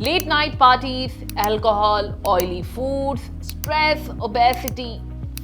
Late night parties, alcohol, oily foods, stress, obesity,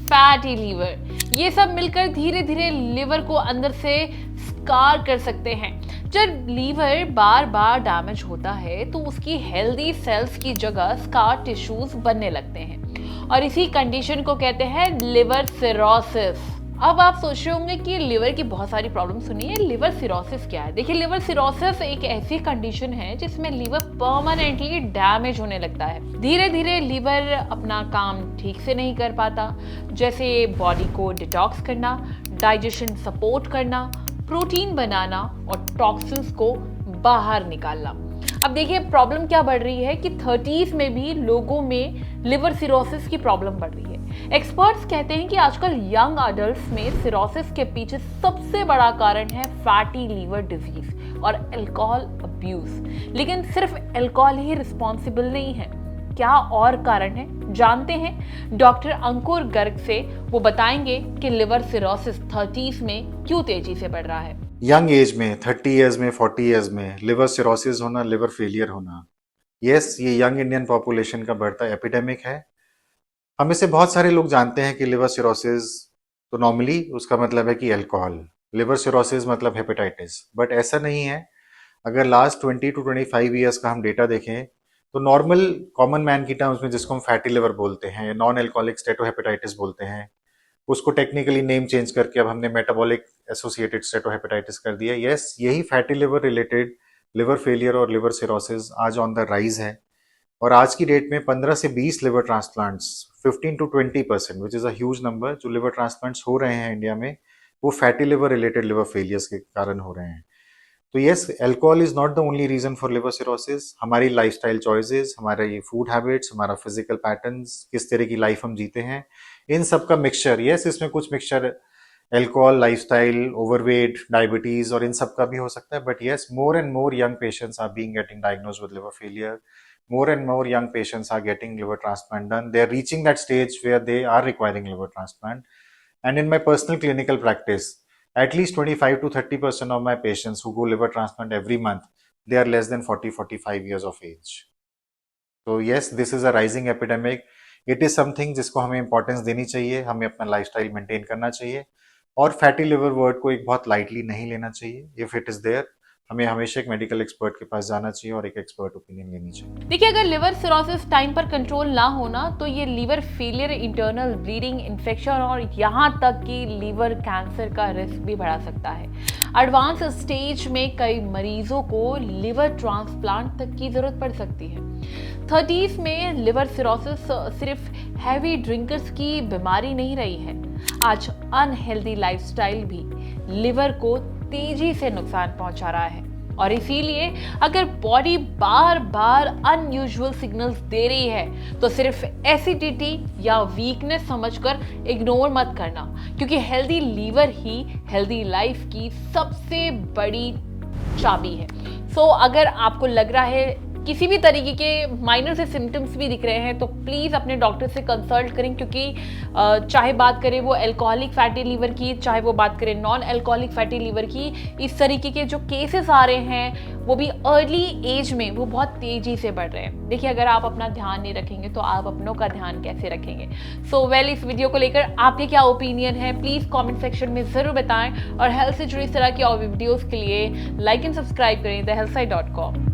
fatty liver, ये सब मिलकर धीरे धीरे लिवर को अंदर से स्कार कर सकते हैं। जब लीवर बार बार डैमेज होता है तो उसकी हेल्दी सेल्स की जगह स्कार टिश्यूज बनने लगते हैं और इसी कंडीशन को कहते हैं लिवर सिरोसिस। अब आप सोच रहे होंगे कि लिवर की बहुत सारी प्रॉब्लम सुनी है, लिवर सिरोसिस क्या है? देखिए, लिवर सिरोसिस एक ऐसी कंडीशन है जिसमें लिवर परमानेंटली डैमेज होने लगता है। धीरे धीरे लिवर अपना काम ठीक से नहीं कर पाता, जैसे बॉडी को डिटॉक्स करना, डाइजेशन सपोर्ट करना, प्रोटीन बनाना और टॉक्सिन्स को बाहर निकालना। अब देखिए, प्रॉब्लम क्या बढ़ रही है कि 30s में भी लोगों में लिवर सिरोसिस की प्रॉब्लम बढ़ रही है। एक्सपर्ट्स कहते हैं कि आजकल यंग अडल्ट्स में सिरोसिस के पीछे सबसे बड़ा कारण है फैटी लीवर डिजीज और अल्कोहल अब्यूज। लेकिन सिर्फ अल्कोहल ही रिस्पॉन्सिबल नहीं है, क्या और कारण है जानते हैं डॉक्टर अंकुर गर्ग से। वो बताएंगे कि लिवर सिरोसिस 30s में क्यों तेजी से बढ़ रहा है। यंग एज में 30 ईयर्स में 40 ईयर्स में लिवर सिरोसिस होना, लिवर फेलियर होना, यस, ये यंग इंडियन पॉपुलेशन का बढ़ता एपिडेमिक है। हम में से बहुत सारे लोग जानते हैं कि लिवर सिरोसिस तो नॉर्मली उसका मतलब है कि अल्कोहल, लिवर सिरोसिस मतलब हेपेटाइटिस, बट ऐसा नहीं है। अगर लास्ट 20 to 25 ईयर्स का हम डेटा देखें तो नॉर्मल कॉमन मैन की टर्म्स में जिसको हम फैटी लिवर बोलते हैं, नॉन एल्कोहलिक स्टेटोहेपेटाइटिस बोलते हैं, उसको टेक्निकली नेम चेंज करके अब हमने मेटाबॉलिक एसोसिएटेड स्टेटोहेपेटाइटिस कर दिया। यस, यही fatty liver related liver failure और लिवर सिरोसिस आज ऑन द राइज है और आज की डेट में 15 से 20 liver transplants, 15 to 20%, which is a huge number, जो लिवर ट्रांसप्लांट्स हो रहे हैं इंडिया में, वो fatty liver related liver failures के कारण हो रहे हैं। तो yes, alcohol is not the only reason for liver cirrhosis. हमारी लाइफस्टाइल चॉइसेस, हमारे ये फूड हैबिट्स, हमारा फिजिकल पैटर्न्स, किस तरह की लाइफ हम जीते हैं, इन सब का मिक्सचर, यस, इसमें कुछ mixture alcohol, lifestyle, overweight, diabetes और इन सब का भी हो सकता है। But yes, more and more young patients are being getting diagnosed with liver failure. More and more young patients are getting liver transplant done. They are reaching that stage where they are requiring liver transplant. And in my personal clinical practice, at least 25 to 30% of my patients who go liver transplant every month, they are less than 40-45 years of age. So yes, this is a rising epidemic. It is something जिसको हमें importance देनी चाहिए, हमें अपना lifestyle maintain करना चाहिए और fatty liver word को एक बहुत lightly नहीं लेना चाहिए. If it is there, हमें हमेशा एक मेडिकल एक्सपर्ट के पास जाना चाहिए और एक एक्सपर्ट ओपिनियन लेनी चाहिए। देखिए, अगर लिवर सिरोसिस टाइम पर कंट्रोल ना होना तो ये liver failure, internal bleeding, infection और यहाँ तक कि लिवर कैंसर का रिस्क भी बढ़ा सकता है। एडवांस स्टेज में कई मरीजों को लिवर ट्रांसप्लांट तक की जरूरत पड़ सकती है। 30s में लिवर सिरोसिस सिर्फ हैवी ड्रिंकर्स की बीमारी नहीं रही है, आज अनहेल्दी लाइफस्टाइल भी लिवर को तेजी से नुकसान पहुंचा रहा है और इसीलिए अगर बॉडी बार बार अनयूजुअल सिग्नल्स दे रही है तो सिर्फ एसिडिटी या वीकनेस समझकर इग्नोर मत करना, क्योंकि हेल्दी लीवर ही हेल्दी लाइफ की सबसे बड़ी चाबी है। सो अगर आपको लग रहा है किसी भी तरीके के माइनर से सिम्टम्स भी दिख रहे हैं तो प्लीज़ अपने डॉक्टर से कंसल्ट करें, क्योंकि चाहे बात करें वो अल्कोहलिक फैटी लीवर की, चाहे वो बात करें नॉन अल्कोहलिक फैटी लीवर की, इस तरीके के जो केसेस आ रहे हैं वो भी अर्ली एज में वो बहुत तेज़ी से बढ़ रहे हैं। देखिए, अगर आप अपना ध्यान नहीं रखेंगे तो आप अपनों का ध्यान कैसे रखेंगे। सो इस वीडियो को लेकर आपके क्या ओपिनियन है, प्लीज़ कॉमेंट सेक्शन में ज़रूर बताएं और हेल्थ से जुड़ी इस तरह की और वीडियोज़ के लिए लाइक एंड सब्सक्राइब करें thehealthsite.com।